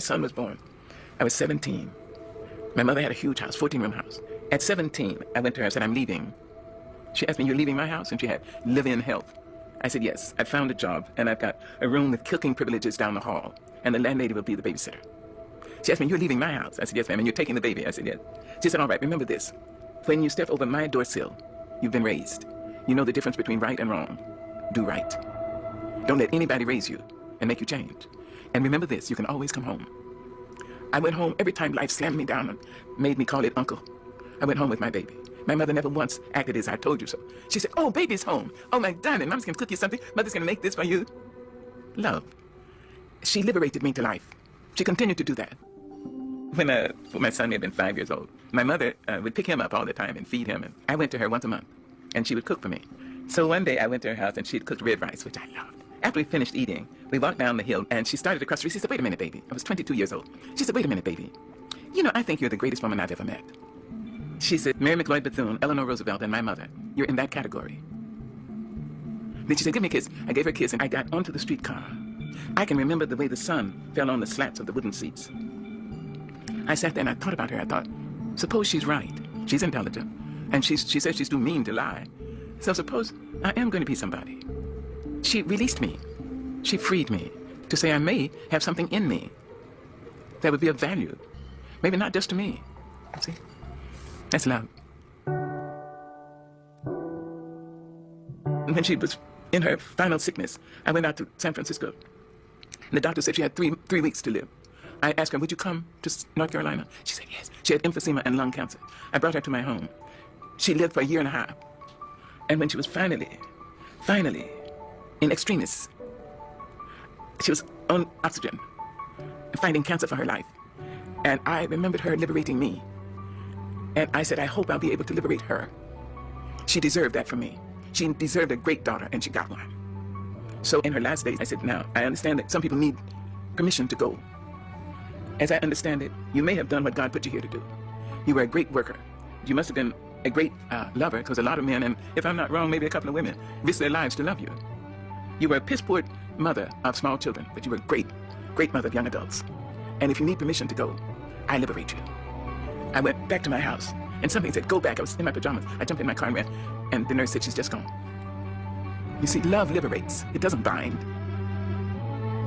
son was born, I was 17. My mother had a huge house, 14-room house. At 17, I went to her and said, I'm leaving. She asked me, you're leaving my house? And she had live-in health. I said, yes, I found a job, and I've got a room with cooking privileges down the hall, and the landlady will be the babysitter. She asked me, you're leaving my house? I said, yes, ma'am, and you're taking the baby? I said, yes. She said, all right, remember this. When you step over my door sill, you've been raised. You know the difference between right and wrong. Do right. Don't let anybody raise you and make you change. And remember this, you can always come home. I went home every time life slammed me down and made me call it uncle. I went home with my baby. My mother never once acted as I told you so. She said, oh, baby's home. Oh, my darling, mom's gonna cook you something. Mother's gonna make this for you. Love. She liberated me to life. She continued to do that. When my son had been 5 years old, my mother would pick him up all the time and feed him. And I went to her once a month, and she would cook for me. So one day I went to her house, and she'd cooked red rice, which I loved. After we finished eating, we walked down the hill, and she started across the street. She said, wait a minute, baby. I was 22 years old. She said, wait a minute, baby. You know, I think you're the greatest woman I've ever met. She said, Mary McLeod Bethune, Eleanor Roosevelt, and my mother, you're in that category. Then she said, give me a kiss. I gave her a kiss, and I got onto the streetcar. I can remember the way the sun fell on the slats of the wooden seats. I sat there and I thought about her. I thought, suppose she's right. She's intelligent. And she says she's too mean to lie. So suppose I am going to be somebody. She released me. She freed me to say I may have something in me that would be of value. Maybe not just to me. See? That's love. When she was in her final sickness, I went out to San Francisco. The doctor said she had three weeks to live. I asked her, would you come to North Carolina? She said yes. She had emphysema and lung cancer. I brought her to my home. She lived for a year and a half. And when she was finally, in extremis, she was on oxygen, fighting cancer for her life. And I remembered her liberating me. And I said, I hope I'll be able to liberate her. She deserved that from me. She deserved a great daughter, and she got one. So in her last days, I said, now, I understand that some people need permission to go. As I understand it, you may have done what God put you here to do. You were a great worker. You must have been a great lover, because a lot of men, and if I'm not wrong, maybe a couple of women, risk their lives to love you. You were a piss-poor mother of small children, but you were a great mother of young adults. And if you need permission to go, I liberate you. I went back to my house, and something said, go back. I was in my pajamas. I jumped in my car and ran, and the nurse said, she's just gone. You see, love liberates. It doesn't bind.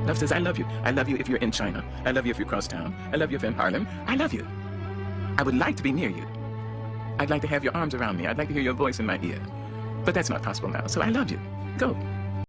Love says, I love you. I love you if you're in China. I love you if you're across town. I love you if you're in Harlem. I love you. I would like to be near you. I'd like to have your arms around me. I'd like to hear your voice in my ear. But that's not possible now, so I love you. Go.